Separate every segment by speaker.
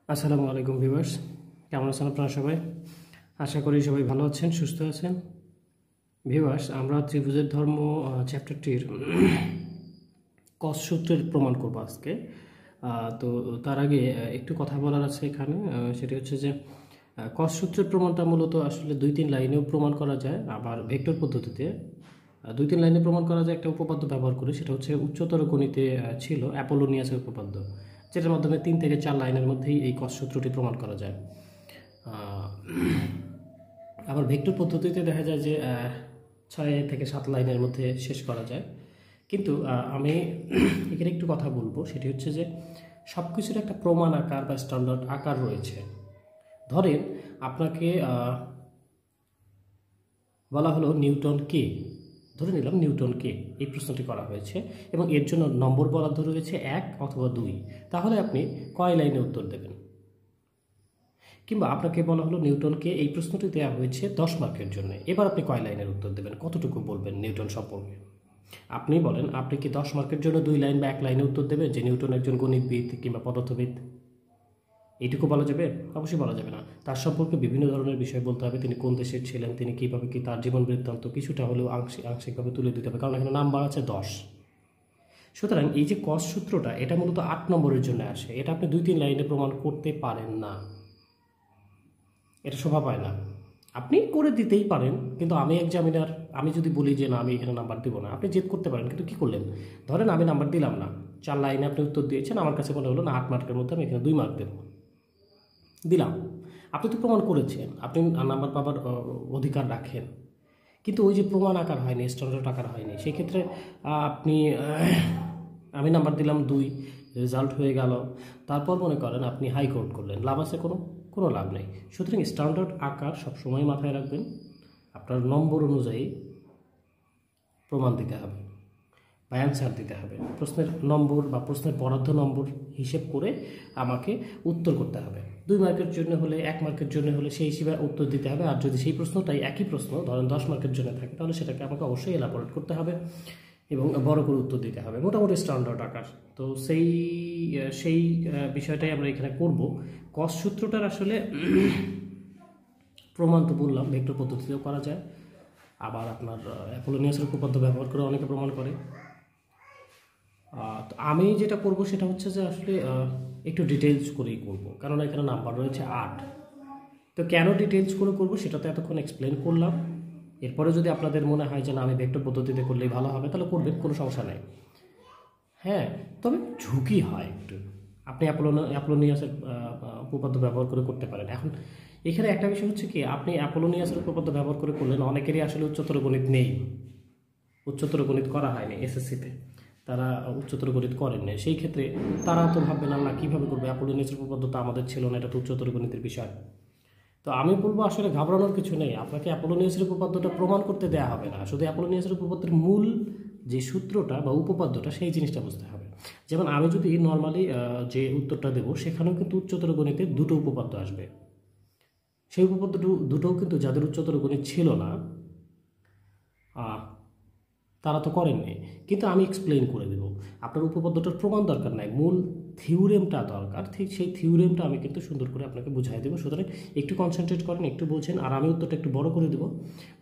Speaker 1: আসসালামু আলাইকুম ভিউয়ার্স, কেমন আছেন আপনারা সবাই? আশা করি সবাই ভালো আছেন, সুস্থ আছেন। ভিউয়ার্স, আমরা ত্রিভুজের ধর্ম চ্যাপ্টারটির কস সূত্রের প্রমাণ করব আজকে। তো তার আগে একটু কথা বলার আছে এখানে, সেটি হচ্ছে যে কস সূত্রের প্রমাণটা মূলত আসলে 2-3 লাইনেও প্রমাণ করা যায়, আবার ভেক্টর পদ্ধতিতে 2-3 লাইনে প্রমাণ করা যায় একটা উপপাদ্য ব্যবহার করে। সেটা হচ্ছে উচ্চতর গণিতে ছিল অ্যাপোলোনিয়াসের উপপাদ্য, যেটার মাধ্যমে 3 থেকে 4 লাইনের মধ্যেই এই কস সূত্রটি প্রমাণ করা যায়। আবার ভেক্টর পদ্ধতিতে দেখা যায় যে 6 থেকে 7 লাইনের মধ্যে শেষ করা যায়। কিন্তু আমি এখানে একটু কথা বলবো, সেটি হচ্ছে যে সব কিছুর একটা প্রমাণ আকার বা স্ট্যান্ডার্ড আকার রয়েছে। ধরেন আপনাকে বলা হলো নিউটন কে, ধরে নিলাম নিউটন কে, এই প্রশ্নটি করা হয়েছে এবং এর জন্য নম্বর বরাদ্দ রয়েছে 1 অথবা 2। তাহলে আপনি কয় লাইনে উত্তর দেবেন? কিংবা আপনাকে বলা হলো নিউটনকে, এই প্রশ্নটি দেওয়া হয়েছে 10 মার্কের জন্য, এবার আপনি কয় লাইনের উত্তর দেবেন, কতটুকু বলবেন নিউটন সম্পর্কে? আপনি বলেন, আপনি কি 10 মার্কের জন্য 2 লাইন বা 1 লাইনে উত্তর দেবেন যে নিউটন একজন গণিতবিদ কিংবা পদার্থবিদ? এইটুকু বলা যাবে? অবশ্যই বলা যাবে না। তার সম্পর্কে বিভিন্ন ধরনের বিষয় বলতে হবে, তিনি কোন দেশের ছিলেন, তিনি কীভাবে কি তার জীবন বৃত্তান্ত কিছুটা হলেও আংশিকভাবে তুলে দিতে হবে, কারণ এখানে নাম্বার আছে 10। সুতরাং এই যে কস সূত্রটা, এটা মূলত 8 নম্বরের জন্য আসে। এটা আপনি 2-3 লাইনে প্রমাণ করতে পারেন না, এটা শোভা পায় না। আপনি করে দিতেই পারেন, কিন্তু আমি এক্সামিনার, আমি যদি বলি যে না আমি এখানে নাম্বার দিব না, আপনি জেদ করতে পারেন, কিন্তু কী করলেন? ধরেন আমি নাম্বার দিলাম না, 4 লাইনে আপনি উত্তর দিয়েছেন, আমার কাছে মনে হলো না 8 মার্কের মধ্যে আমি এখানে 2 মার্ক দেব, দিলাম। আপনি তো প্রমাণ করেছেন, আপনি নাম্বার পাবার অধিকার রাখেন, কিন্তু ওই যে প্রমাণ আকার হয়নি, স্ট্যান্ডার্ড আকার হয়নি। সেই ক্ষেত্রে আপনি আমি নাম্বার দিলাম 2, রেজাল্ট হয়ে গেল, তারপর মনে করেন আপনি হাইকোর্ট করলেন, লাভ আছে? কোনো লাভ নেই। সুতরাং স্ট্যান্ডার্ড আকার সবসময় মাথায় রাখবেন, আপনার নম্বর অনুযায়ী প্রমাণ দিতে হবে বা অ্যান্সার দিতে হবে। প্রশ্নের নম্বর বা প্রশ্নের বরাদ্দ নম্বর হিসেব করে আমাকে উত্তর করতে হবে। 2 মার্কের জন্য হলে, 1 মার্কের জন্য হলে সেই হিসেবে উত্তর দিতে হবে। আর যদি সেই প্রশ্নটাই একই প্রশ্ন ধরেন 10 মার্কের জন্য থাকে, তাহলে সেটাকে আমাকে অবশ্যই এলাবোরেট করতে হবে এবং বড় করে উত্তর দিতে হবে, মোটামুটি স্ট্যান্ডার্ড আকার। তো সেই বিষয়টাই আমরা এখানে করব। কস সূত্রটার আসলে প্রমাণ তো বললাম ভেক্টর পদ্ধতিতেও করা যায়, আবার আপনার অ্যাপোলোনিয়াসের উপপাদ্য ব্যবহার করে অনেকে প্রমাণ করে। তো আমি যেটা করব সেটা হচ্ছে যে আসলে একটু ডিটেলস করেই করব, কারণ এখানে নাম্বার রয়েছে 8। তো কেন ডিটেলস করে করব সেটা তো এতক্ষণ এক্সপ্লেন করলাম। এরপরে যদি আপনাদের মনে হয় যে না আমি ভেক্টর পদ্ধতিতে করলেই ভালো হবে, তাহলে করবেন, কোনো সমস্যা নেই। হ্যাঁ, তবে ঝুঁকি হয় একটু। আপনি অ্যাপোলোনিয়াসের উপপাদ্য ব্যবহার করে করতে পারেন। এখন এখানে একটা বিষয় হচ্ছে কি, আপনি অ্যাপোলোনিয়াসের উপপাদ্য ব্যবহার করে করলেন, অনেকেরই আসলে উচ্চতর গণিত নেই, উচ্চতর গণিত করা হয়নি এসএসসিতে, তারা উচ্চতর গণিত করেননি। সেই ক্ষেত্রে তারা তো ভাববেন আল্লাহ কীভাবে করবে, অ্যাপোলোনিয়াসের উপপাদ্য তো আমাদের ছিল না, এটা তো উচ্চতর গণিতের বিষয়। তো আমি বলবো আসলে ঘাবড়ানোর কিছু নেই, আপনাকে অ্যাপোলোনিয়াসের উপপাদ্যটা প্রমাণ করতে দেওয়া হবে না, শুধু অ্যাপোলোনিয়াসের উপপাদ্যের মূল যে সূত্রটা বা উপপাদ্যটা সেই জিনিসটা বুঝতে হবে। যেমন আমি যদি নর্মালি যে উত্তরটা দেবো, সেখানেও কিন্তু উচ্চতর গণিতে 2টো উপপাদ্য আসবে। সেই উপপাদ্য দুটোও কিন্তু যাদের উচ্চতর গণিত ছিল না তারা তো করেননি, কিন্তু আমি এক্সপ্লেন করে দেব। আপনার উপপাদ্যটার প্রমাণ দরকার নাই, মূল থিওরেমটা দরকার। ঠিক সেই থিওরেমটা আমি কিন্তু সুন্দর করে আপনাকে বুঝাই দেবো। সুতরাং একটু কনসেন্ট্রেট করেন, একটু বোঝেন, আর আমি উত্তরটা একটু বড় করে দেবো।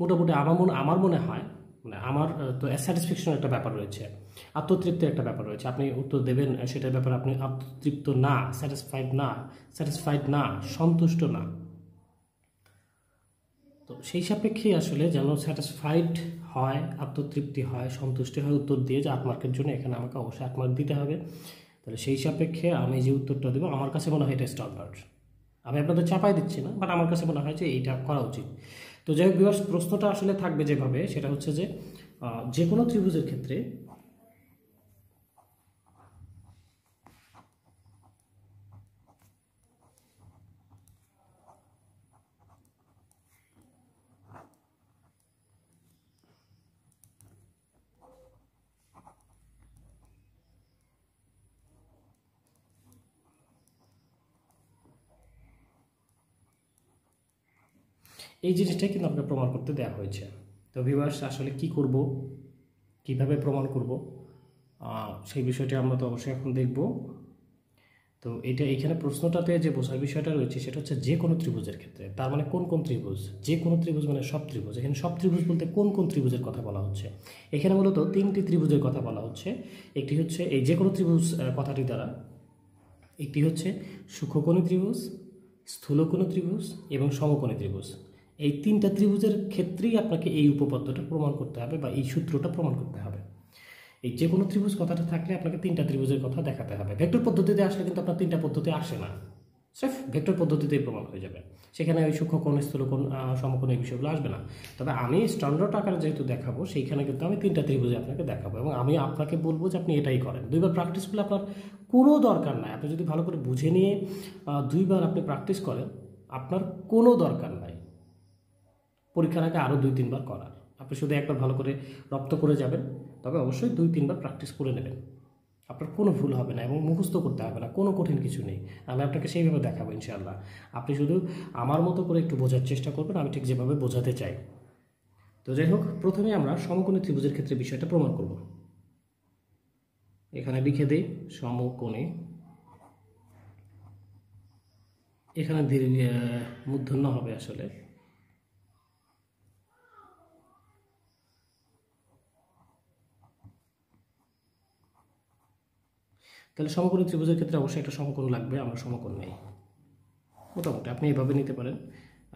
Speaker 1: মোটামুটি আমার মনে হয়, মানে আমার তো স্যাটিসফ্যাকশনের একটা ব্যাপার রয়েছে, আত্মতৃপ্তির একটা ব্যাপার রয়েছে। আপনি উত্তর দেবেন, সেটার ব্যাপারে আপনি আত্মতৃপ্ত না, স্যাটিসফাইড না, সন্তুষ্ট না। তো সেই সাপেক্ষেই আসলে যেন স্যাটিসফাইড হয়, আত্মতৃপ্তি হয়, সন্তুষ্টি হয় উত্তর দিয়ে, যে 8 মার্কের জন্য এখানে আমাকে অবশ্যই 8 মার্ক দিতে হবে। তাহলে সেই সাপেক্ষে আমি যে উত্তরটা দেবো, আমার কাছে মনে হয় এটা স্ট্যান্ডার্ড। আমি আপনাদের চাপাই দিচ্ছি না, বাট আমার কাছে মনে হয় যে এইটা করা উচিত। তো যাই হোক ভিউয়ার্স, প্রশ্নটা আসলে থাকবে যেভাবে, সেটা হচ্ছে যে যে কোনো ত্রিভুজের ক্ষেত্রে এই জিনিসটাই কিন্তু আপনাকে প্রমাণ করতে দেওয়া হয়েছে। তো ভিউয়ার্স, আসলে কি করব, কিভাবে প্রমাণ করব, সেই বিষয়টি আমরা তো অবশ্যই এখন দেখব। তো তো এটা এখানে প্রশ্নটাতে যে বোঝার বিষয়টা রয়েছে সেটা হচ্ছে যে কোনো ত্রিভুজের ক্ষেত্রে, তার মানে কোন কোন ত্রিভুজ, যে কোনো ত্রিভুজ মানে সব ত্রিভুজ। এখানে সব ত্রিভুজ বলতে কোন কোন ত্রিভুজের কথা বলা হচ্ছে, এখানে মূলত 3টি ত্রিভুজের কথা বলা হচ্ছে। একটি হচ্ছে এই যে কোনো ত্রিভুজ কথাটি দ্বারা, একটি হচ্ছে সূক্ষ্মকোণী ত্রিভুজ, স্থূলকোণী ত্রিভুজ এবং সমকোণী ত্রিভুজ। এই 3টা ত্রিভুজের ক্ষেত্রেই আপনাকে এই উপপাদ্যটা প্রমাণ করতে হবে বা এই সূত্রটা প্রমাণ করতে হবে। এই যে কোনো ত্রিভুজ কথাটা থাকলে আপনাকে 3টা ত্রিভুজের কথা দেখাতে হবে। ভেক্টর পদ্ধতিতে আসলে কিন্তু আপনার 3টা পদ্ধতি আসে না, স্রেফ ভেক্টর পদ্ধতিতেই প্রমাণ হয়ে যাবে, সেখানে ওই সূক্ষ্মকোণ, স্থূলকোণ, সমকোণ এই বিষয়গুলো আসবে না। তবে আমি স্ট্যান্ডার্ড আকারে যেহেতু দেখাবো, সেইখানে কিন্তু আমি 3টা ত্রিভুজে আপনাকে দেখাবো এবং আমি আপনাকে বলবো যে আপনি এটাই করেন। 2বার প্র্যাকটিস করলে আপনার কোনো দরকার নাই, আপনি যদি ভালো করে বুঝে নিয়ে 2বার আপনি প্র্যাকটিস করেন, আপনার কোনো দরকার নাই পরীক্ষার আগে আরও 2-3বার করার। আপনি শুধু একবার ভালো করে রপ্ত করে যাবেন, তবে অবশ্যই 2-3বার প্র্যাকটিস করে নেবেন, আপনার কোনো ভুল হবে না এবং মুখস্থ করতে হবে না, কোনো কঠিন কিছু নেই। আমি আপনাকে সেইভাবে দেখাবো ইনশাআল্লাহ। আপনি শুধু আমার মতো করে একটু বোঝার চেষ্টা করবেন, আমি ঠিক যেভাবে বোঝাতে চাই। তো যাই হোক, প্রথমে আমরা সমকোণী ত্রিভুজের ক্ষেত্রে বিষয়টা প্রমাণ করব। এখানে লিখে দিই সমকোণী, এখানে মূর্ধন্য হবে আসলে, তাহলে সমকোণী ত্রিভুজের ক্ষেত্রে অবশ্যই একটা সমকোণ লাগবে, আমরা সমকোণ নেই। মোটামুটি আপনি এইভাবে নিতে পারেন।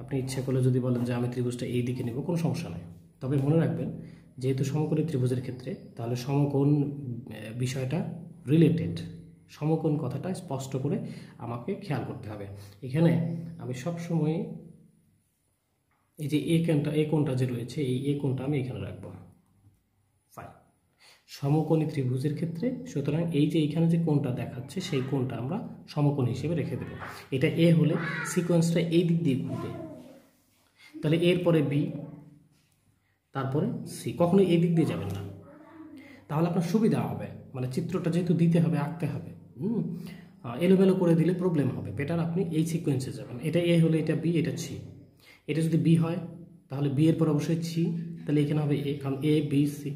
Speaker 1: আপনি ইচ্ছে করলে যদি বলেন যে আমি ত্রিভুজটা এই দিকে নেব, কোনো সমস্যা নেই। তবে মনে রাখবেন, যেহেতু সমকোণী ত্রিভুজের ক্ষেত্রে, তাহলে সমকোণ বিষয়টা রিলেটেড, সমকোণ কথাটা স্পষ্ট করে আমাকে খেয়াল করতে হবে। এখানে আমি সবসময় এই যে এ কোণটা যে রয়েছে, এই এ কোণটা আমি এখানে রাখবো। ফাইন, সমকোণী ত্রিভুজের ক্ষেত্রে সুতরাং এই যে এখানে যে কোণটা দেখাচ্ছে, সেই কোণটা আমরা সমকোণ হিসেবে রেখে দেব। এটা এ হলে সিকোয়েন্সটা এই দিক দিয়ে ঘুরবে, তাহলে এরপরে বি, তারপরে সি, কখনো এই দিক দিয়ে যাবেন না, তাহলে আপনার সুবিধা হবে। মানে চিত্রটা যেহেতু দিতে হবে, আঁকতে হবে, এলোমেলো করে দিলে প্রবলেম হবে। বেটার আপনি এই সিকোয়েন্সে যাবেন। এটা এ হলে এটা বি, এটা সি। এটা যদি বি হয় তাহলে বি এর পর অবশ্যই সি, তাহলে এখানে হবে এ, কারণ এ বি সি।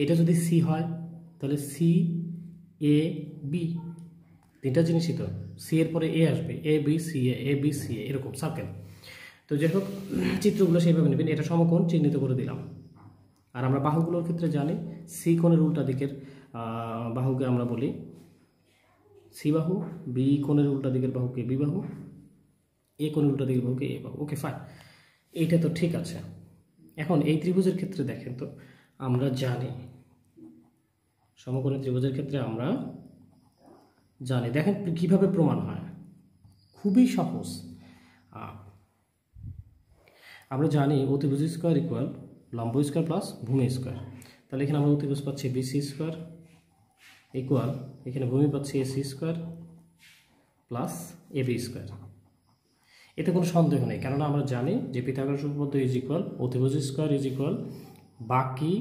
Speaker 1: এটা যদি সি হয় তাহলে সি এ বি, 3টা জিনিসই তো, সি এর পরে এ আসবে, A B C A, A B C এ, এরকম সার্কেল। তো যাই হোক, চিত্রগুলো সেইভাবে নেবেন। এটা সমকোণ চিহ্নিত করে দিলাম। আর আমরা বাহুগুলোর ক্ষেত্রে জানি, সি কোণের উল্টা দিকের বাহুকে আমরা বলি সি বাহু, বি কোণের উল্টা দিকের বাহুকে বি বাহু, এ কোণের উল্টা দিকের বাহুকে এ বাহু। ওকে ফাইন, এইটা তো ঠিক আছে। এখন এই ত্রিভুজের ক্ষেত্রে দেখেন তো, আমরা জানি সমকোণী ত্রিভুজের ক্ষেত্রে আমরা জানি, দেখেন কিভাবে প্রমাণ হয়, খুবই সহজ। আমরা জানি অতিভুজ স্কোয়ার ইকুয়াল লম্ব স্কোয়ার প্লাস ভূমি স্কোয়ার। তাহলে এখানে আমরা অতিভুজ পাচ্ছি বিসি স্কোয়ার ইকুয়াল, এখানে ভূমি পাচ্ছি AC square plus AB square. এতে কোনো সন্দেহ নেই, কেননা আমরা জানি যে পিথাগোরাস উপপাদ্য ইজ ইকুয়াল অতিভুজ স্কোয়ার ইজ ইকুয়াল বাকি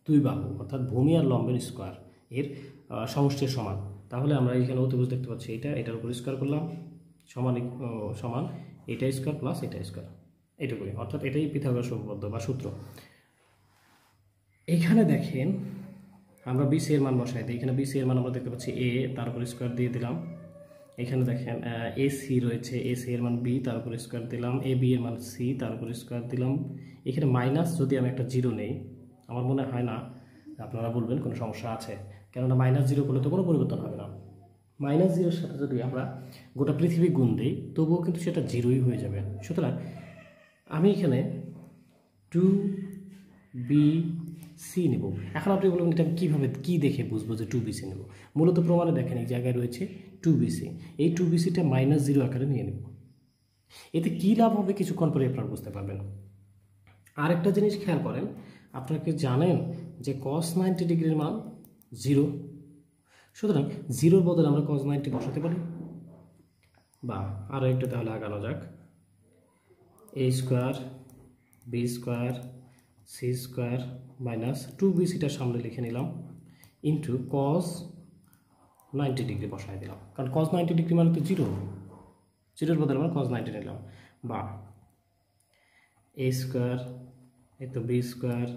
Speaker 1: 2 বাহু, অর্থাৎ ভূমি আর লম্বের স্কোয়ার এর সমষ্টির সমান। তাহলে আমরা এখানে অতিভুজ দেখতে পাচ্ছি, এটার উপর স্কোয়ার করলাম, সমান সমান এটা স্কোয়ার প্লাস এটা স্কোয়ার, এইটুকুই, অর্থাৎ এটাই পিথাগোরাস উপপাদ্য বা সূত্র। এখানে দেখেন আমরা বিসি এর মান বসাই দিই। এখানে বিসি এর মান আমরা দেখতে পাচ্ছি এ, তার উপর স্কোয়ার দিয়ে দিলাম। এখানে দেখেন এসি রয়েছে, এসি এর মান বি, তার উপর স্কোয়ার দিলাম। এ বি এর মান সি, তার উপর স্কোয়ার দিলাম। এখানে মাইনাস যদি আমি একটা 0 নেই, আমার মনে হয় না, আপনারা বলবেন কোনো সমস্যা আছে, কেননা -0 করলে তো কোনো পরিবর্তন হবে না। -0-এর সাথে যদি আমরা গোটা পৃথিবী গুণ দিই, তবুও কিন্তু সেটা 0ই হয়ে যাবে। সুতরাং আমি এখানে 2BC নেব। এখন আপনি বলবেন এটা কীভাবে, কী দেখে বুঝবো যে 2BC নেব? মূলত প্রমাণে দেখেন এই জায়গায় রয়েছে 2BC, এই 2BCটা -0 আকারে নিয়ে নেব। এতে কী লাভ হবে কিছুক্ষণ পরে আপনারা বুঝতে পারবেন। আরেকটা জিনিস খেয়াল করেন, আপনারা কি জানেন যে cos 90 ডিগ্রির মান 0, সুতরাং 0-র বদলে আমরা cos 90 বসাতে পারি। বা আরও একটু তাহলে আগানো যাক, a square b square C square minus 2BCটার সামনে লিখে নিলাম ইন্টু cos 90 ডিগ্রি বসাই দিলাম, কারণ cos 90 ডিগ্রি মানে তো 0-এর বদলে আমরা cos 90 নিলাম। বা a স্কোয়ার, এই তো B square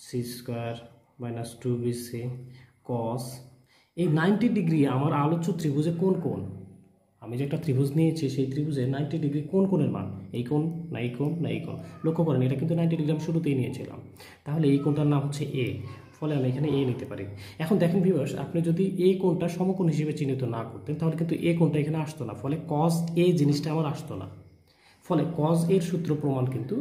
Speaker 1: C square minus 2BC cos, এই 90 ডিগ্রি আমার আলোচ্য ত্রিভুজে কোন কোণ? আমি যে একটা ত্রিভুজ নিয়েছি সেই ত্রিভুজে 90 ডিগ্রি কোন কোণের মান? এই কোণ না এই কোণ না এই কোণ? লক্ষ্য করেন এটা কিন্তু 90 ডিগ্রি আমি শুরুতেই নিয়েছিলাম, তাহলে এই কোণটার নাম হচ্ছে এ, ফলে আমি এখানে এ নিতে পারি। এখন দেখেন ভিউয়ার্স, আপনি যদি এ কোণটা সমকোণ হিসেবে চিহ্নিত না করতেন তাহলে কিন্তু এ কোণটা এখানে আসতো না, ফলে কজ এ জিনিসটা আমার আসতো না, ফলে কজ এর সূত্র প্রমাণ কিন্তু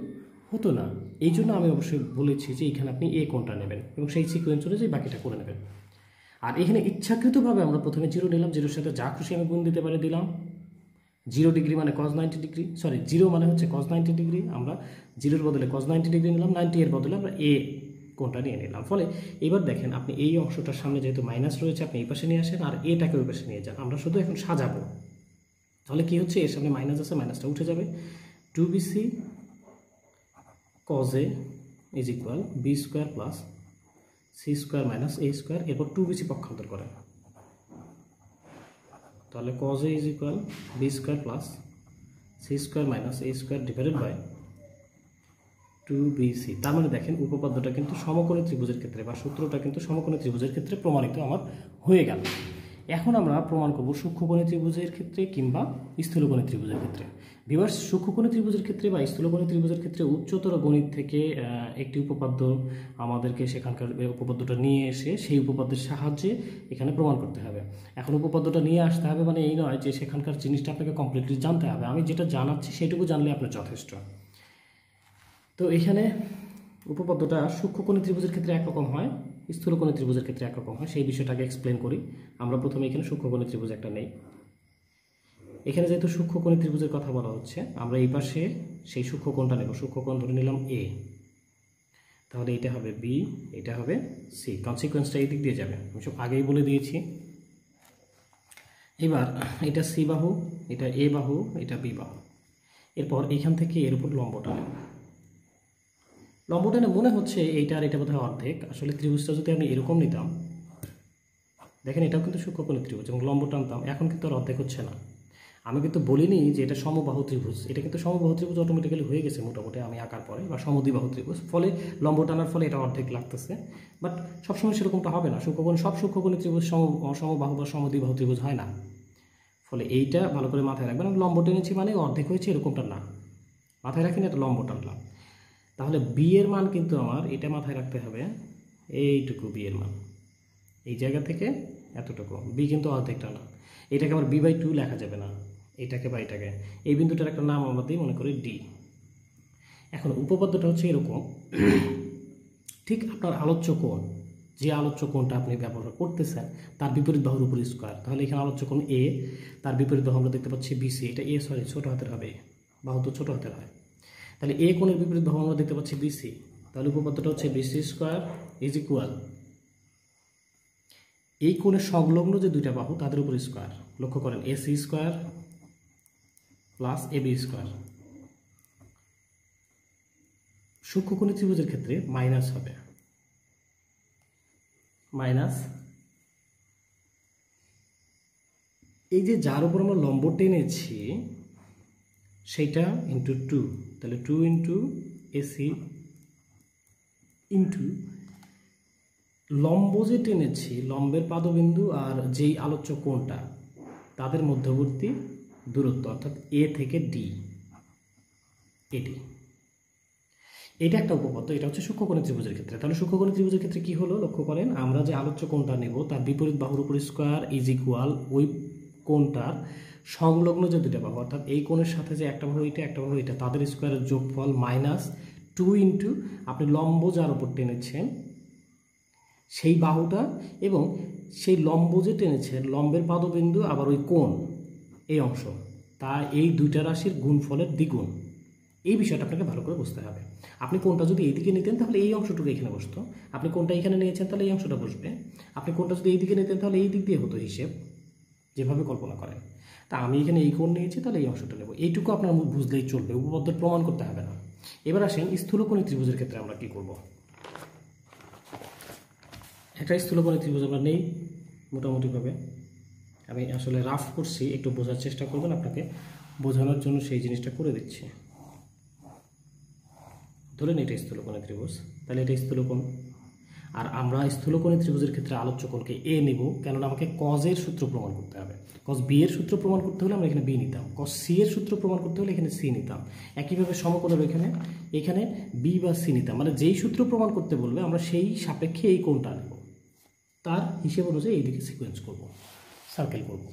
Speaker 1: হতো না। এই জন্য আমি অবশ্যই বলেছি যে এখানে আপনি এ কোণটা নেবেন এবং সেই সিকোয়েন্স অনুযায়ী বাকিটা করে নেবেন। আর এখানে ইচ্ছাকৃতভাবে আমরা প্রথমে 0 নিলাম, 0-এর সাথে যা খুশি আমি গুণ দিতে পারি দিলাম। 0 ডিগ্রি মানে cos 90 ডিগ্রি, সরি 0 মানে হচ্ছে cos 90 ডিগ্রি, আমরা 0-এর বদলে cos 90 ডিগ্রি নিলাম, 90 এর বদলে আমরা এ কোণটা নিয়ে নিলাম। ফলে এবার দেখেন আপনি এই অংশটার সামনে যেহেতু মাইনাস রয়েছে আপনি এই পাশে নিয়ে আসেন আর এটাকে ওই পাশে নিয়ে যান। আমরা শুধু এখন সাজাবো, তাহলে কি হচ্ছে, এর সামনে মাইনাস আছে, মাইনাসটা উঠে যাবে। 2bc cos a is equal B square plus C square minus A square, এরপর 2bc পক্ষান্তর করেন, তাহলে cos a is equal B square plus C square minus A square divided by 2bc। তার মানে দেখেন উপপাদ্যটা কিন্তু সমকোণী ত্রিভুজের ক্ষেত্রে বা সূত্রটা কিন্তু সমকোণী ত্রিভুজের ক্ষেত্রে প্রমাণিত আমার হয়ে গেল। এখন আমরা প্রমাণ করব সূক্ষ্মকোণী ত্রিভুজের ক্ষেত্রে কিংবা স্থূলকোণী ত্রিভুজের ক্ষেত্রে। ভিউয়ার্স, সূক্ষ্মকোণী ত্রিভুজের ক্ষেত্রে বা স্থূলকোণী ত্রিভুজের ক্ষেত্রে উচ্চতর গণিত থেকে একটি উপপাদ্য আমাদেরকে সেখানকার উপপাদ্যটা নিয়ে এসে সেই উপপাদ্যের সাহায্যে এখানে প্রমাণ করতে হবে। এখন উপপাদ্যটা নিয়ে আসতে হবে মানে এই নয় যে সেখানকার জিনিসটা আপনাকে কমপ্লিটলি জানতে হবে, আমি যেটা জানাচ্ছি সেটুকু জানলে আপনার যথেষ্ট। তো এখানে উপপাদ্যটা সূক্ষ্মকোণী ত্রিভুজের ক্ষেত্রে একরকম হয়, স্থূলকোণী ত্রিভুজের ক্ষেত্রে একরকম হয়, সেই বিষয়টাকে এক্সপ্লেন করি। আমরা প্রথমে এখানে সূক্ষ্মকোণী ত্রিভুজ একটা নেই। এখানে যেহেতু সূক্ষ্মকোণী ত্রিভুজের কথা বলা হচ্ছে আমরা এই পাশে সেই সূক্ষ্মকোণটা নেব, সূক্ষ্মকোণ ধরে নিলাম এ, তাহলে এটা হবে বি, এটা হবে সি, কনসিকোয়েন্সটা এই দিক দিয়ে যাবে, আমি সব আগেই বলে দিয়েছি। এবার এটা সি বাহু, এটা এ বাহু, এটা বি বাহু, এরপর এইখান থেকে এর উপর লম্বটা নেব। লম্বটা মনে হচ্ছে এইটা আর এটা বোধহয় অর্ধেক, আসলে ত্রিভুজটা যদি আমি এরকম নিতাম, দেখেন এটাও কিন্তু সূক্ষ্মকোণী ত্রিভুজ এবং লম্ব টানতাম, এখন কিন্তু আর অর্ধেক হচ্ছে না। আমি কিন্তু বলিনি যে এটা সমবাহু ত্রিভুজ, এটা কিন্তু সমবাহু ত্রিভুজ অটোমেটিক্যালি হয়ে গেছে মোটামুটি আমি আঁকার পরে, বা সমদ্বিবাহু ত্রিভুজ, ফলে লম্ব টানার ফলে এটা অর্ধেক লাগতেছে, বাট সবসময় সেরকমটা হবে না। সব সূক্ষ্মকোণী ত্রিভুজ সমবাহু বা সমদ্বিবাহু ত্রিভুজ হয় না, ফলে এইটা ভালো করে মাথায় রাখবেন। আমি লম্ব টেনেছি মানে অর্ধেক হয়েছে এরকমটা না, মাথায় রাখেন এটা লম্ব টানলাম। তাহলে বি এর মান কিন্তু আমার এটা মাথায় রাখতে হবে, এইটুকু বি এর মান, এই জায়গা থেকে এতটুকু, বি কিন্তু অর্ধেকটা না, এটাকে আবার b/2 লেখা যাবে না, এটাকে বা এটাকে, এই বিন্দুটার একটা নাম আমরা দিই মনে করি ডি। এখন উপপাদ্যটা হচ্ছে এরকম, ঠিক আপনার আলোচ্য কোণ, যে আলোচ্য কোণটা আপনি ব্যবহার করতেছেন তার বিপরীত বাহুর উপর স্কোয়ার, তাহলে এখানে আলোচ্য কোণ এ, তার বিপরীত বাহু আমরা দেখতে পাচ্ছি বিসি, এটা এ সরি ছোট হাতের হবে, বাহু তো ছোট হাতের হয়, তাহলে এ কোণের বিপরীত বাহু আমরা দেখতে পাচ্ছি বিসি, তাহলে উপপাদ্যটা হচ্ছে বিসি স্কোয়ার ইজ ইকুয়াল এই কোণের সংলগ্ন যে দুইটা বাহু তাদের উপর স্কোয়ার। লক্ষ্য করেন AC square plus AB square. সূক্ষ্মকোণী ত্রিভুজের ক্ষেত্রে মাইনাস হবে, মাইনাস এই যে যার উপর আমরা লম্ব টেনেছি সেইটা ইন্টু 2, তাহলে 2 ইন্টু এসি ইন্টু লম্ব যে টেনেছি, লম্বের পাদবিন্দু আর যেই আলোচ্য কোণটা তাদের মধ্যবর্তী দূরত্ব অর্থাৎ এ থেকে ডি, এটি, এটা একটা উপপাদ্য। এটা হচ্ছে সূক্ষ্মকোণী ত্রিভুজের ক্ষেত্রে। তাহলে সূক্ষ্মকোণী ত্রিভুজের ক্ষেত্রে কি হলো, লক্ষ্য করেন আমরা যে আলোচ্য কোণটা নেব তার বিপরীত বাহুর উপর স্কোয়ার ইজ ইকুয়াল ওই কোণটার সংলগ্ন যে দুটো বাহু, অর্থাৎ এই কোণের সাথে যে একটা বাহু এটা একটা বাহু এটা, তাদের স্কোয়ারের যোগফল মাইনাস 2 ইন্টু আপনি লম্ব যার উপর টেনেছেন সেই বাহুটা এবং সেই লম্ব যে টেনেছেন লম্বের পাদবিন্দু আবার ওই কোণ এই অংশ, তা এই দুইটা রাশির গুণফলের দ্বিগুণ। এই বিষয়টা আপনাকে ভালো করে বুঝতে হবে। আপনি কোনটা যদি এইদিকে নিতেন তাহলে এই অংশটুকু এখানে বসতো, আপনি কোনটা এখানে নিয়েছেন তাহলে এই অংশটা বসবে, আপনি কোনটা যদি এইদিকে নিতেন তাহলে এই দিক দিয়ে হতো হিসেব, যেভাবে কল্পনা করেন। তা আমি এখানে এই কোণ নিয়েছি তাহলে এই অংশটা নেব, এইটুকু আপনার বুঝলেই চলবে, উপপাদ্য প্রমাণ করতে হবে না। এবার আসেন স্থূলকোণী ত্রিভুজের ক্ষেত্রে আমরা কি করব। একটা স্থূলকোণী ত্রিভুজ আমরা নেই মোটামুটিভাবে, আমি আসলে রাফ করছি, একটু বোঝার চেষ্টা করবেন, আপনাকে বোঝানোর জন্য সেই জিনিসটা করে দিচ্ছি। ধরেন এটা স্থূলকোণী ত্রিভুজ, তাহলে এটা স্থূলকোণ, আর আমরা স্থূলকোণী ত্রিভুজের ক্ষেত্রে আলোচ্য কোণকে এ নেব, কেননা আমাকে কজের সূত্র প্রমাণ করতে হবে। কজ বি এর সূত্র প্রমাণ করতে হলে আমরা এখানে বি নিতাম, কজ সি এর সূত্র প্রমাণ করতে হলে এখানে সি নিতাম। একইভাবে সমকোণের এখানে বি বা সি নিতাম, মানে যেই সূত্র প্রমাণ করতে বলবে আমরা সেই সাপেক্ষে এই কোণটা নেব, তার হিসেব অনুযায়ী এইদিকে সিকোয়েন্স করব, সার্কেল করব।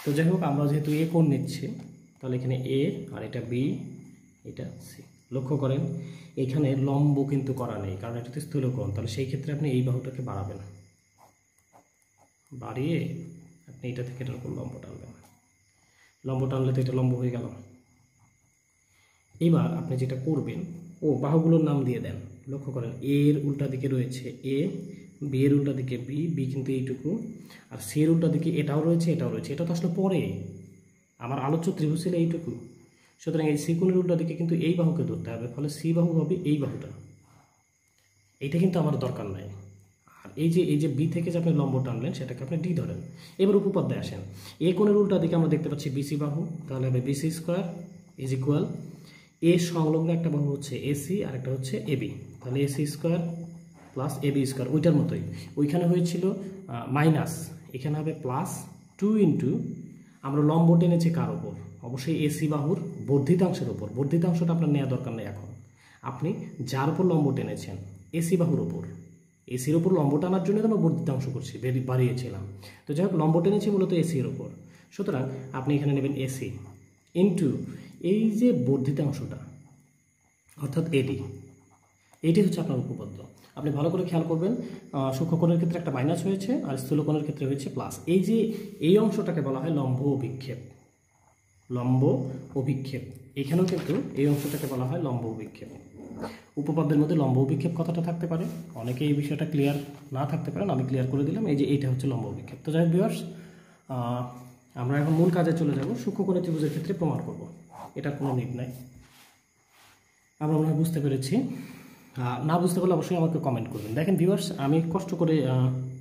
Speaker 1: তো যাই হোক, আমরা যেহেতু এ কোণ নিচ্ছি তাহলে এখানে এ আর এটা বি, এটা সি। লক্ষ্য করেন এখানে লম্ব কিন্তু করা নেই, কারণ এটা তো স্থূলকোণ, তাহলে সেই ক্ষেত্রে আপনি এই বাহুটাকে বাড়াবেন, বাড়িয়ে আপনি এটা থেকে এটার উপর লম্ব টানবেন। লম্ব টানলে তো এটা লম্ব হয়ে গেল। এবার আপনি যেটা করবেন, বাহুগুলোর নাম দিয়ে দেন। লক্ষ্য করেন এ এর উল্টা দিকে রয়েছে এ, বি এর উল্টা দিকে বি, বি কিন্তু এইটুকু, আর সি এর উল্টা দিকে এটাও রয়েছে, এটাও রয়েছে। এটা তো আসলে পরে, আমার আলোচ্য ত্রিভুজ ছিল এইটুকু। সুতরাং এই সি কোণের উল্টা দিকে কিন্তু এই বাহুকে ধরতে হবে, ফলে সি বাহু হবে এই বাহুটা। এইটা কিন্তু আমার দরকার নাই। আর এই যে বি থেকে যে আপনি লম্ব টানলেন সেটাকে আপনি ডি ধরেন। এবার উপপাদ্যে আসেন, এ কোণের উল্টা দিকে আমরা দেখতে পাচ্ছি বিসি বাহু, তাহলে হবে বিসি স্কোয়ার ইজ ইকুয়াল এ সংলগ্ন একটা বাহু হচ্ছে এসি আর একটা হচ্ছে এবি, তাহলে AC square plus AB square, ওইটার মতোই। ওইখানে হয়েছিল মাইনাস, এখানে হবে প্লাস 2 ইন্টু আমরা লম্ব টেনেছি কার ওপর, অবশ্যই এসি বাহুর বর্ধিতাংশের ওপর। বর্ধিতাংশটা আপনার নেওয়া দরকার নেই এখন, আপনি যার উপর লম্ব টেনেছেন এসি বাহুর ওপর, এসির ওপর লম্ব টানার জন্য আমরা বর্ধিতাংশ করছি, বাড়িয়েছিলাম। তো যাই হোক, লম্ব টেনেছি মূলত এসির ওপর, সুতরাং আপনি এখানে নেবেন এসি ইন্টু এই যে বর্ধিতাংশটা অর্থাৎ এটি হচ্ছে আপনার উপপাদ্য। আপনি ভালো করে খেয়াল করবেন, সূক্ষ্মকোণের ক্ষেত্রে একটা মাইনাস হয়েছে আর স্থূলকোণের ক্ষেত্রে হয়েছে প্লাস। এই অংশটাকে বলা হয় লম্ব অভিক্ষেপ। লম্ব অভিক্ষেপ, এখানেও কিন্তু এই অংশটাকে বলা হয় লম্ব অভিক্ষেপ। উপপাদ্যের মধ্যে লম্ব অভিক্ষেপ কথাটা থাকতে পারে, অনেকে এই বিষয়টা ক্লিয়ার না থাকতে পারেন, আমি ক্লিয়ার করে দিলাম। এইটা হচ্ছে লম্ব অভিক্ষেপ। তো যাই হোক ভিউয়ার্স, আমরা এখন মূল কাজে চলে যাব। সূক্ষ্মকোণী ত্রিভুজের ক্ষেত্রে প্রমাণ করব, এটার কোনো নিট নাই। আমরা মনে হয় বুঝতে পেরেছি। না বুঝতে পারলে অবশ্যই আমাকে কমেন্ট করবেন। দেখেন ভিউয়ার্স, আমি কষ্ট করে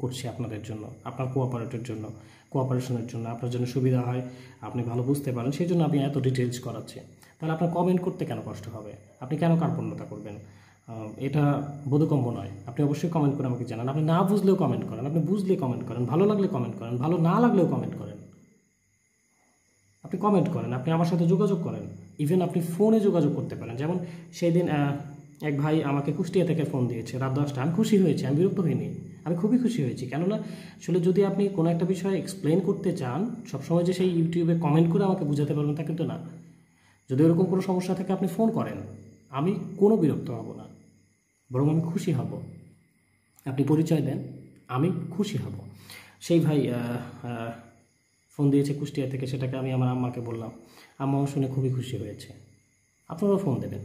Speaker 1: করছি আপনাদের জন্য, আপনার কোঅপারেশনের জন্য, আপনার জন্য সুবিধা হয়, আপনি ভালো বুঝতে পারেন, সেই জন্য আমি এত ডিটেলস করাচ্ছি। তাহলে আপনার কমেন্ট করতে কেন কষ্ট হবে? আপনি কেন কার্পণ্যতা করবেন? এটা বোধগম্য নয়। আপনি অবশ্যই কমেন্ট করে আমাকে জানান। আপনি না বুঝলেও কমেন্ট করেন, আপনি বুঝলে কমেন্ট করেন, ভালো লাগলে কমেন্ট করেন, ভালো না লাগলেও কমেন্ট করেন। আপনি কমেন্ট করেন, আপনি আমার সাথে যোগাযোগ করেন, ইভেন আপনি ফোনে যোগাযোগ করতে পারেন। যেমন সেই দিন এক ভাই আমাকে কুষ্টিয়া থেকে ফোন দিয়েছে রাত 10টা। আমি খুশি হয়েছি, আমি বিরক্ত হইনি, আমি খুবই খুশি হয়েছি। কেননা আসলে যদি আপনি কোনো একটা বিষয় এক্সপ্লেন করতে চান, সবসময় যে সেই ইউটিউবে কমেন্ট করে আমাকে বুঝাতে পারবেন তা কিন্তু না। যদি এরকম কোনো সমস্যা থাকে আপনি ফোন করেন, আমি কোনো বিরক্ত হব না, বরং আমি খুশি হব। আপনি পরিচয় দেন, আমি খুশি হব। সেই ভাই ফোন দিয়েছে কুষ্টিয়া থেকে, সেটাকে আমি আমার আম্মাকে বললাম, আম্মাও শুনে খুবই খুশি হয়েছে। আপনারাও ফোন দেবেন।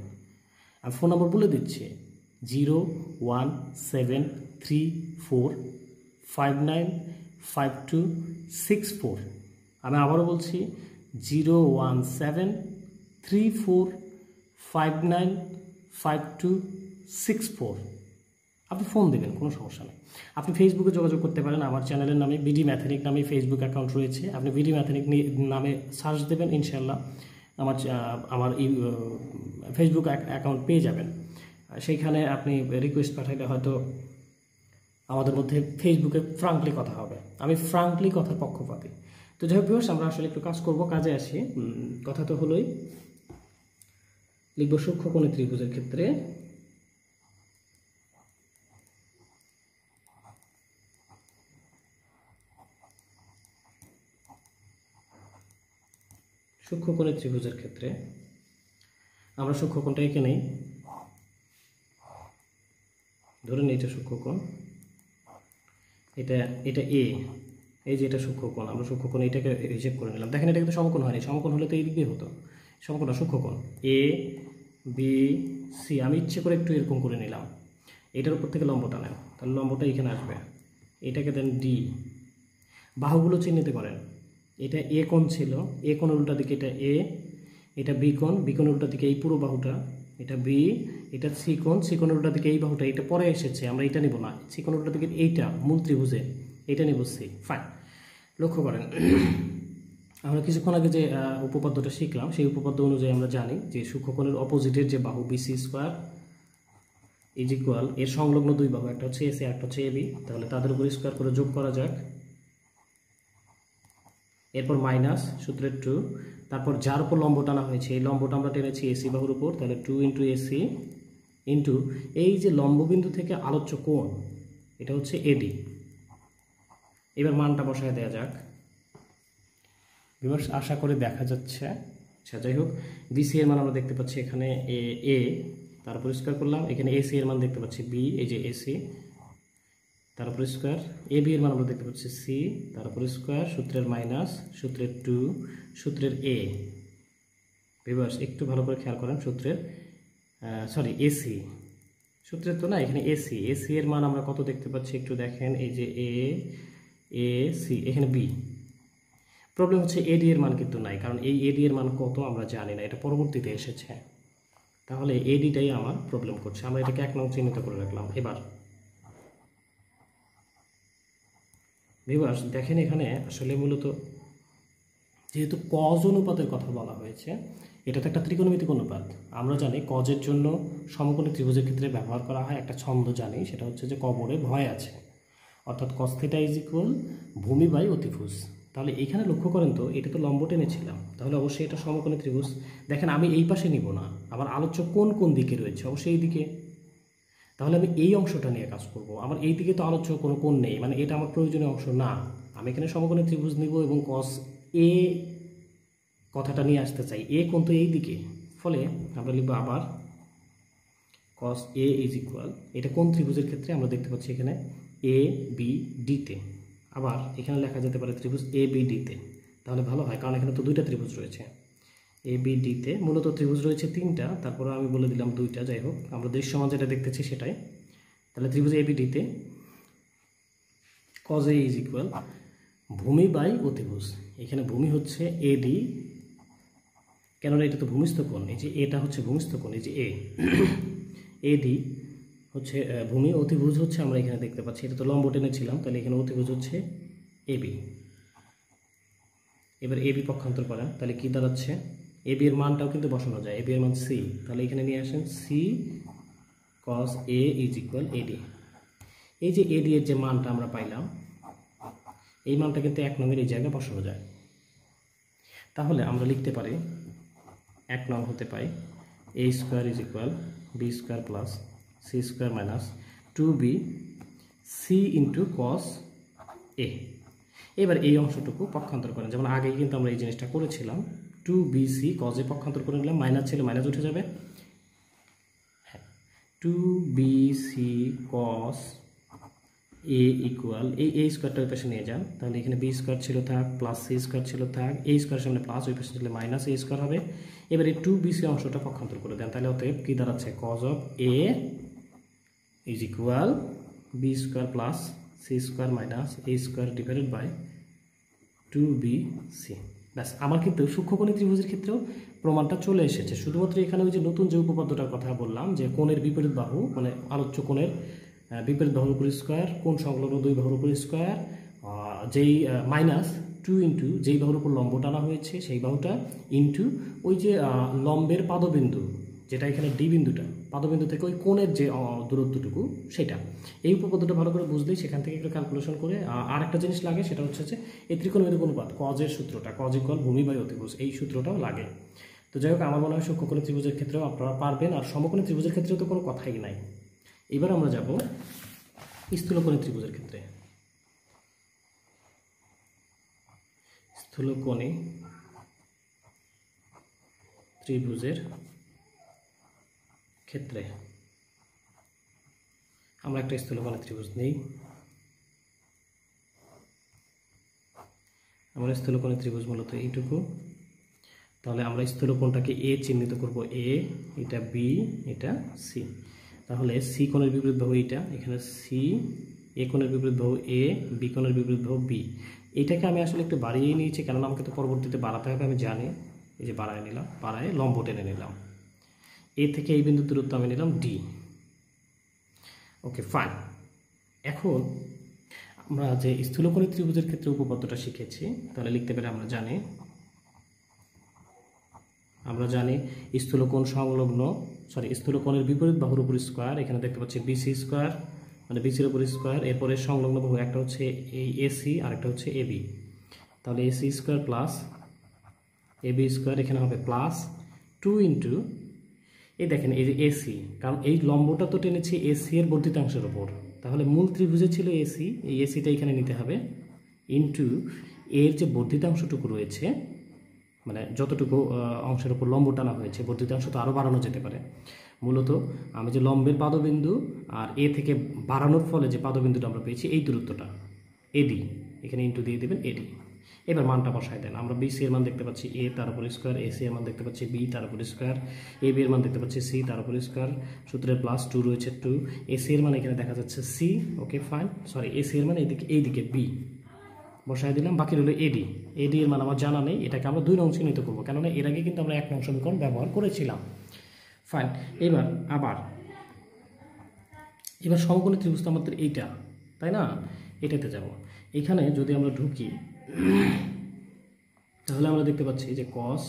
Speaker 1: আমি ফোন নম্বর বলে দিচ্ছি 01734595264। আমি আবারও বলছি 01734595264। আপনি ফোন দেবেন, কোনো সমস্যা নেই। আপনি ফেসবুকে যোগাযোগ করতে পারেন, আমার চ্যানেলের নামে বিডি ম্যাথনিক নামে ফেসবুক অ্যাকাউন্ট রয়েছে। আপনি বিডি ম্যাথনিক নামে সার্চ দেবেন, ইনশাল্লাহ আমার ফেসবুক অ্যাকাউন্ট পেয়ে যাবেন। সেইখানে আপনি রিকোয়েস্ট পাঠাইলে হয়তো আমাদের মধ্যে ফেসবুকে ফ্রাঙ্কলি কথা হবে। আমি ফ্রাঙ্কলি কথার পক্ষপাতী। তো যাই হোক ভিউয়ার্স, আমরা আসলে একটু কাজ করব, কাজে আসি। কথা তো হলোই, লিখব সূক্ষ্মকোণী ত্রিভুজের ক্ষেত্রে আমরা সূক্ষ্মকোণটা এঁকে নেই। ধরেন এটা সূক্ষ্মকোণ, এটা এ, এই যে এটা সূক্ষ্মকোণ, আমরা সূক্ষ্মকোণ এটাকে হিসেব করে নিলাম। দেখেন এটা কিন্তু সমকোণ হয়নি, সমকোণ হলে তো এই দিক দিয়ে হতো। সমকোণ সূক্ষ্মকোণ এ বি সি, আমি ইচ্ছে করে একটু এরকম করে নিলাম। এটার উপর থেকে লম্ব টানেন, তাহলে লম্বটা এখানে আসবে। এটাকে দেন ডি। বাহুগুলো চিহ্নিত করেন। এটা এ কোণ ছিল, এ কোণের উল্টা দিকে এটা এ, এটা বি কোণ, বি কোণের উল্টা দিকে এই পুরো বাহুটা, এটা বি, এটা সি কোণ, সি কোণের উল্টা দিকে এই বাহুটা, এটা পরে এসেছে, আমরা এটা নিব না। সি কোণের উল্টা দিকে এইটা মূল ত্রিভুজে, এটা নিব সি। ফাইন, লক্ষ্য করেন আমরা কিছুক্ষণ আগে যে উপপাদ্যটা শিখলাম, সেই উপপাদ্য অনুযায়ী আমরা জানি যে সূক্ষ্মকোণের অপোজিটের যে বাহু বিসি স্কোয়ার ইজ ইকুয়াল এর সংলগ্ন দুই বাহু, একটা হচ্ছে এসি একটা হচ্ছে এবি, তাহলে তাদের উপর স্কোয়ার করে যোগ করা যাক। এরপর মাইনাস সূত্রের 2, তারপর যার উপর লম্ব টানা হয়েছে এই লম্বটা আমরা টেনেছি এসি বাহুর উপর, তাহলে 2 ইন্টু এসি ইন্টু এই যে লম্ববিন্দু থেকে আলোচ্য কোণ এটা হচ্ছে এডি। এবার মানটা বসায় দেওয়া যাক। ভিউয়ার্স আশা করে দেখা যাচ্ছে। আচ্ছা যাই হোক, বিসি এর মান আমরা দেখতে পাচ্ছি এখানে এ, তারপর স্কোয়ার করলাম, এখানে এসি এর মান দেখতে পাচ্ছি বি, এই যে এসি, তারপর স্কোয়ার, এ বি এর মান আমরা দেখতে পাচ্ছি সি, তারপর স্কোয়ার, সূত্রের মাইনাস, সূত্রের 2, সূত্রের এ। ভিউয়ার্স একটু ভালো করে খেয়াল করেন, সূত্রের সরি এসি, সূত্রের তো না, এখানে এসি, এসি এর মান আমরা কত দেখতে পাচ্ছি একটু দেখেন, এই যে এ সি, এখানে বি। প্রবলেম হচ্ছে এডি এর মান কিন্তু নাই, কারণ এই এডি এর মান কত আমরা জানি না, এটা পরবর্তীতে এসেছে। তাহলে এডিটাই আমার প্রবলেম করছে, আমরা এটাকে 1 নং চিহ্নিত করে রাখলাম। এবার ভিউয়ার্স দেখেন এখানে আসলে মূলত যেহেতু কজ অনুপাতের কথা বলা হয়েছে, এটা তো একটা ত্রিকোণমিতিক অনুপাত। আমরা জানি কজের জন্য সমকোণী ত্রিভুজের ক্ষেত্রে ব্যবহার করা হয় একটা ছন্দ, জানি সেটা হচ্ছে যে কবরে ভয় আছে, অর্থাৎ কস থিটা ইজ ইকুয়াল ভূমি বাই অতিভুজ। তাহলে এখানে লক্ষ্য করেন তো, এটা তো লম্ব টেনেছিলাম, তাহলে অবশ্যই এটা সমকোণী ত্রিভুজ। দেখেন আমি এই পাশে নিব না, আমার আলোচ্য কোন কোন দিকে রয়েছে, অবশ্যই এই দিকে, তাহলে আমি এই অংশটা নিয়ে কাজ করব। আমার এই দিকে তো আলোচ্য কোনো কোণ নেই, মানে এটা আমার প্রয়োজনীয় অংশ না। আমি এখানে সমকোণী ত্রিভুজ নিব এবং কস এ কথাটা নিয়ে আসতে চাই, এ কোণ তো এই দিকে, ফলে আমরা লিখব আবার কস এ ইজ ইকুয়াল, এটা কোন ত্রিভুজের ক্ষেত্রে আমরা দেখতে পাচ্ছি এখানে এ বি ডিতে, আবার এখানে লেখা যেতে পারে ত্রিভুজ এ বি ডিতে, তাহলে ভালো হয়, কারণ এখানে তো দুইটা ত্রিভুজ রয়েছে। এ বি ডিতে মূলত ত্রিভুজ রয়েছে 3টা, তারপরে আমি বলে দিলাম 2টা, যাই হোক আমরা দৃশ্যমান যেটা দেখতেছি সেটাই। তাহলে ত্রিভুজ এ বি ডিতে কজ এ ইজ ইকুয়াল ভূমি বাই অতিভুজ, এখানে ভূমি হচ্ছে এডি, কেননা এটা তো ভূমিস্থ কোণ, এই যে এটা হচ্ছে ভূমিস্থ কোণ, এই যে এডি হচ্ছে ভূমি, অতিভুজ হচ্ছে আমরা এখানে দেখতে পাচ্ছি, এটা তো লম্ব টেনেছিলাম, তাহলে এখানে অতিভুজ হচ্ছে এবি। এবার এবি পক্ষান্তর করেন, তাহলে কি দাঁড়াচ্ছে, এবি এর মানটাও কিন্তু বসানো যায়, এবি এর মান সি, তাহলে এখানে নিয়ে আসেন c cos A is equal AD. এই যে এডি এর যে মানটা আমরা পাইলাম, এই মানটা কিন্তু 1 নংয়ের এই জায়গায় বসানো যায়। তাহলে আমরা লিখতে পারি 1 নং হতে পাই a square is equal B square plus C square minus 2b c into cos A. এবার এই অংশটুকু পক্ষান্তর করেন, যেমন আগে কিন্তু আমরা এই জিনিসটা করেছিলাম, 2bc কস এ পক্ষান্তর করে নিলাম, মাইনাস ছিল মাইনাস উঠে যাবে, হ্যাঁ 2bc কস এ ইকুয়াল এই এ স্কোয়ারটা ওই পাশে নিয়ে যান, তাহলে এখানে বি স্কোয়ার ছিল থাক, প্লাস সি স্কোয়ার ছিল থাক, এ স্কোয়ার সামনে প্লাস, ওই পাশে ছিল মাইনাস এ স্কোয়ার হবে। এবার এই 2bc অংশটা পক্ষান্তর করে দেন, তাহলে অতএব কি দাঁড়াচ্ছে, cos of A is equal B square plus C square minus A square divided by 2bc। ব্যাস, আমার কিন্তু সূক্ষ্মকোণী ত্রিভুজের ক্ষেত্রেও প্রমাণটা চলে এসেছে। শুধুমাত্র এখানে ওই যে নতুন যে উপপাদ্যটার কথা বললাম, যে কোণের বিপরীত বাহু, মানে আলোচ্য কোণের বিপরীত বাহুর উপর স্কোয়ার, কোণ সংলগ্ন দুই বাহুর উপর স্কোয়ার, যেই মাইনাস 2 ইন্টু যেই বাহুর উপর লম্ব টানা হয়েছে সেই বাহুটা ইন্টু ওই যে লম্বের পাদবিন্দু, যেটা এখানে ডি বিন্দুটা, পাদবিন্দু থেকে ওই কোণের যে দূরত্বটুকু সেটা। এই উপপাদ্যটা ভালো করে বুঝলেই সেখান থেকে একটু ক্যালকুলেশন করে আর একটা জিনিস লাগে, সেটা হচ্ছে যে এই ত্রিকোণমিতিক অনুপাত কজের সূত্রটা, কজ ইকুয়াল ভূমি বাই অতিভুজ, এই সূত্রটাও লাগে। তো যাই হোক, আমার মনে হয় সূক্ষ্মকোণী ত্রিভুজের ক্ষেত্রেও আপনারা পারবেন, আর সমকোণী ত্রিভুজের ক্ষেত্রেও তো কোনো কথাই নাই। এবার আমরা যাব স্থূলকোণী ত্রিভুজের ক্ষেত্রে। স্থূলকোণী ত্রিভুজের ক্ষেত্রে আমরা একটা স্থূলকোণী ত্রিভুজ নেই। আমরা স্থূলকোণী ত্রিভুজ মূলত এইটুকু, তাহলে আমরা স্থূলকোণটাকে এ চিহ্নিত করব, এ, এটা বি, এটা সি। তাহলে সি কোণের বিপরীত বাহু এইটা, এখানে সি, এ কোণের বিপরীত বাহু এ, বি কোণের বিপরীত বাহু বি। এইটাকে আমি আসলে একটু বাড়িয়েই নিয়েছি, কেননা আমাকে তো পরবর্তীতে বাড়াতে হবে, আমি জানি। এই যে বাড়ায় নিলাম, বাড়ায় লম্ব টেনে নিলাম, এ থেকে এই বিন্দুর দূরত্ব আমি নিলাম ডি। Okay fine. এখন আমরা যে স্থূলকোণী ত্রিভুজের ক্ষেত্রে উপপাদ্যটা শিখেছি, তাহলে লিখতে পারি, আমরা জানি আমরা জানি স্থূলকোণ সংলগ্ন স্থূলকোণের বিপরীত বাহুর উপর স্কোয়ার, এখানে দেখতে পাচ্ছি বিসি স্কোয়ার মানে বিসির উপর স্কোয়ার, এরপরে সংলগ্ন বাহু একটা হচ্ছে এই এসি আর একটা হচ্ছে এবি, তাহলে AC square plus AB square, এখানে হবে প্লাস 2 ইন্টু এই দেখেন এই যে এসি, কারণ এই লম্বটা তো টেনেছি এসি এর বর্ধিতাংশের উপর, তাহলে মূল ত্রিভুজে ছিল এসি, এই এসিটা এখানে নিতে হবে ইন্টু এর যে বর্ধিতাংশটুকু রয়েছে মানে যতটুকু অংশের উপর লম্ব টানা হয়েছে, বর্ধিতাংশ তো আরও বাড়ানো যেতে পারে। মূলত আমি যে লম্বের পাদবিন্দু আর এ থেকে বাড়ানোর ফলে যে পাদবিন্দুটা আমরা পেয়েছি এই দূরত্বটা এডি, এখানে ইন্টু দিয়ে দেবেন এডি। এবার মানটা বসায় দেন, আমরা বিসি এর মান দেখতে পাচ্ছি এ তার উপর স্কোয়ার, এসি এর মান দেখতে পাচ্ছি বি তার উপর স্কোয়ার, এ বি এর মান দেখতে পাচ্ছি সি তার উপর স্কোয়ার, সূত্রের প্লাস 2 রয়েছে 2, এসি এর মান এখানে দেখা যাচ্ছে C, okay fine, sorry AC এর মান এইদিকে বি বসায় দিলাম, বাকি রইল এডি। এডি এর মান আমার জানা নেই, এটাকে আমরা 2 নং চিহ্নিত করবো, কেননা এর আগে কিন্তু আমরা 1 নং সমীকরণ ব্যবহার করেছিলাম। ফাইন, এবার সমকোণী ত্রিভুজ তো আমাদের এইটা, তাই না, এটাতে যাব। এখানে যদি আমরা ঢুকি তাহলে আমরা দেখতে পাচ্ছি যে কস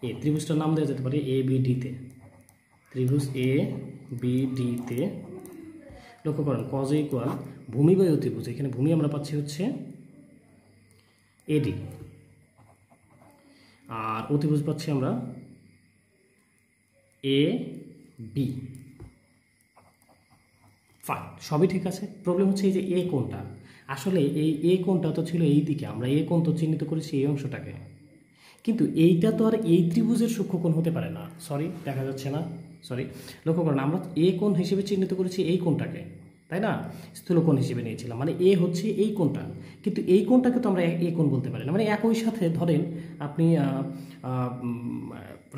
Speaker 1: এ, ত্রিভুজটার নাম দেওয়া যেতে পারে এ বি ডিতে, ত্রিভুজ এ বি ডিতে লক্ষ্য করেন কজ এ ইকুয়াল ভূমি বাই অতিভুজ, এখানে ভূমি আমরা পাচ্ছি হচ্ছে এডি আর অতিভুজ পাচ্ছি আমরা এ বি। ফাইন, সবই ঠিক আছে। প্রবলেম হচ্ছে এই যে এ কোণটা, আসলে এই এ কোণটা তো ছিল এই দিকে, আমরা এ কোণ তো চিহ্নিত করেছি এই অংশটাকে, কিন্তু এইটা তো আর এই ত্রিভুজের সূক্ষ্মকোণ হতে পারে না, সরি দেখা যাচ্ছে না, সরি লক্ষ্য করেন আমরা এ কোণ হিসেবে চিহ্নিত করেছি এই কোণটাকে, তাই না, স্থূলকোণ হিসেবে নিয়েছিলাম, মানে এ হচ্ছে এই কোণটা, কিন্তু এই কোণটাকে তো আমরা এ কোণ বলতে পারি না। মানে একই সাথে ধরেন আপনি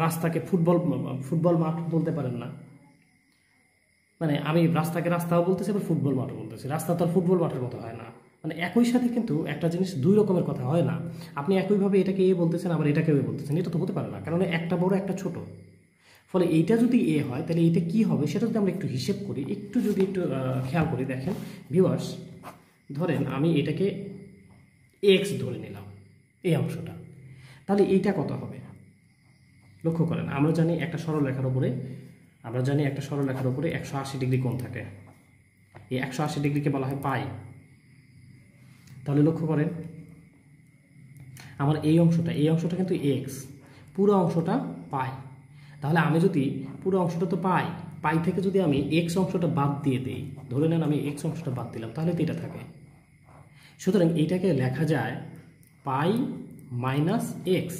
Speaker 1: রাস্তাকে ফুটবল মাঠ বলতে পারেন না, মানে আমি রাস্তাকে রাস্তাও বলতেছি আবার ফুটবল মাঠও বলতেছি, রাস্তা তো আর ফুটবল মাঠের মতো হয় না, মানে একই সাথে কিন্তু একটা জিনিস 2 রকমের কথা হয় না। আপনি একইভাবে এটাকে এ বলতেছেন আবার এটাকে এ বলতেছেন, এটা তো হতে পারে না, কারণ একটা বড় একটা ছোট, ফলে এইটা যদি এ হয় তাহলে এইটা কি হবে সেটা যদি আমরা একটু হিসেব করি, একটু খেয়াল করি, দেখেন ভিউয়ার্স, ধরেন আমি এটাকে এক্স ধরে নিলাম এই অংশটা, তাহলে এইটা কত হবে লক্ষ্য করেন, আমরা জানি একটা সরলরেখার উপরে 180 ডিগ্রি কোণ থাকে, এই 180 ডিগ্রিকে বলা হয় পাই। তাহলে লক্ষ্য করেন আমার এই অংশটা কিন্তু এক্স, পুরো অংশটা পাই, তাহলে আমি যদি পুরো অংশটা তো পাই থেকে যদি আমি এক্স অংশটা বাদ দিয়ে দিই, ধরে নেন আমি এক্স অংশটা বাদ দিলাম, তাহলে তো এটা থাকে। সুতরাং এইটাকে লেখা যায় পাই মাইনাস এক্স।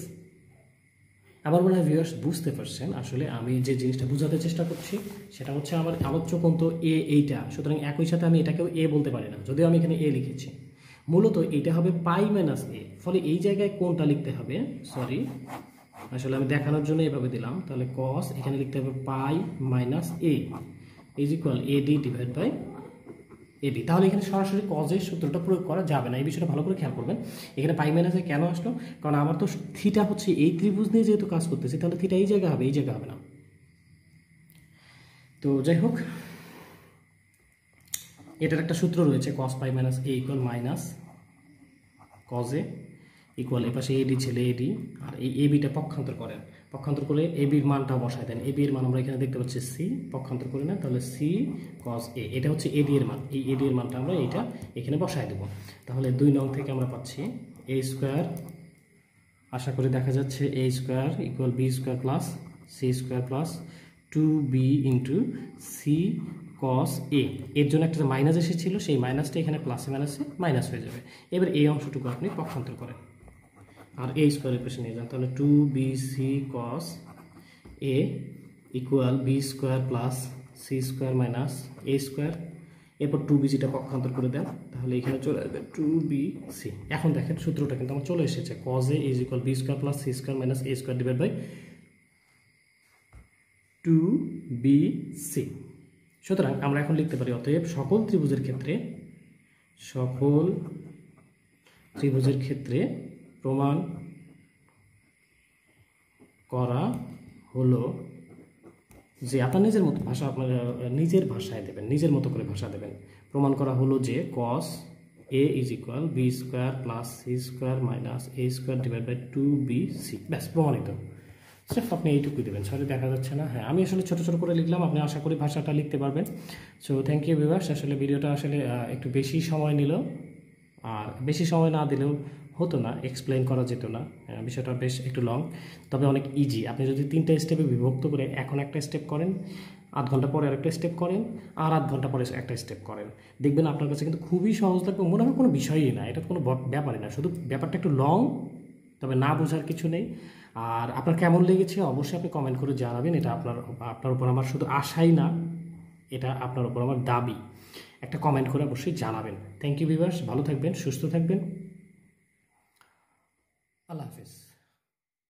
Speaker 1: আমার মনে হয় ভিউয়ার্স বুঝতে পারছেন আসলে আমি যে জিনিসটা বোঝাতে চেষ্টা করছি সেটা হচ্ছে আমার আলোচ্য কোণ তো এইটা, সুতরাং একই সাথে আমি এটাকেও এ বলতে পারি না, যদিও আমি এখানে এ লিখেছি, মূলত এটা হবে পাই মাইনাস এ, ফলে এই জায়গায় কোণটা লিখতে হবে, সরি আসলে আমি দেখানোর জন্য এভাবে দিলাম, তাহলে কস এখানে লিখতে হবে pi minus A is equal AD divide by AD. তাহলে এখানে সরাসরি কজের সূত্রটা প্রয়োগ করা যাবে না, এই বিষয়টা ভালো করে খেয়াল করবেন। এখানে পাই মাইনাসে কেন আসলো, কারণ আমার তো থিটা হচ্ছে এই ত্রিভুজ নিয়ে যেহেতু কাজ করতেছি, তাহলে থিটা এই জায়গা হবে, এই জায়গা হবে না। তো যাই হোক, এটার একটা সূত্র রয়েছে cos pi minus A equal minus cos A equal, এ পাশে এডি ছেলে এডি, আর এই এবিটা পক্ষান্তর করেন, পক্ষান্তর করে এবির মানটা বসায় দেন, এবি এর মান আমরা এখানে দেখতে পাচ্ছি সি, পক্ষান্তর করে না, তাহলে সি কস এ, এটা হচ্ছে এডি এর মান, এই এডি এর মানটা আমরা এইটা এখানে বসায় দেবো। তাহলে 2 নং থেকে আমরা পাচ্ছি এ স্কোয়ার, আশা করি দেখা যাচ্ছে a square equal B square plus C square plus 2b into c cos A, এর জন্য একটা মাইনাস এসেছিল, সেই মাইনাসটা এখানে প্লাসে মাইনাসে মাইনাস হয়ে যাবে। এবার এই অংশটুকু আপনি পক্ষান্তর করেন আর এ স্কোয়ারের পেছনে নিয়ে যান, তাহলে 2bc cos a equal B square plus C square minus A square, এরপর 2bcটা পক্ষান্তর করে দেন, তাহলে এখানে চলে আসবে 2bc। এখন দেখেন সূত্রটা কিন্তু আমার চলে এসেছে, cos a is equal B square plus C square minus A square divide by 2bc। সুতরাং আমরা এখন লিখতে পারি অতএব সকল ত্রিভুজের ক্ষেত্রে প্রমাণ করা হলো যে, আপনার নিজের মতো ভাষা, আপনার নিজের ভাষায় দেবেন, নিজের মতো করে ভাষা দেবেন, প্রমাণ করা হলো যে cos a is equal B square plus C square minus A square divide by 2bc, ব্যাস প্রমাণিত। সির্ফ আপনি এইটুকুই দেবেন। সরি দেখা যাচ্ছে না, হ্যাঁ আমি আসলে ছোটো ছোটো করে লিখলাম, আপনি আশা করি ভাষাটা লিখতে পারবেন। So thank you viewers. আসলে ভিডিওটা আসলে একটু বেশি সময় নিল, আর বেশি সময় না দিলেও হতো না, এক্সপ্লেন করা যেত না, বিষয়টা বেশ একটু লং, তবে অনেক ইজি। আপনি যদি 3টা স্টেপে বিভক্ত করে এখন একটা স্টেপ করেন, আধ ঘন্টা পরে আরেকটা স্টেপ করেন, আর আধ ঘন্টা পরে একটা স্টেপ করেন, দেখবেন আপনার কাছে কিন্তু খুবই সহজ লাগবে। মনে হয় কোনো বিষয়ই না, এটা কোনো ব্যাপারই না, শুধু ব্যাপারটা একটু লং, তবে না বোঝার কিছু নেই। আর আপনার কেমন লেগেছে অবশ্যই আপনি কমেন্ট করে জানাবেন। এটা আপনার উপর আমার শুধু আশাই না, এটা আপনার উপর আমার দাবি। একটা কমেন্ট করে অবশ্যই জানাবেন। থ্যাংক ইউ ভিউয়ার্স, ভালো থাকবেন, সুস্থ থাকবেন, আল্লাহ হাফেজ।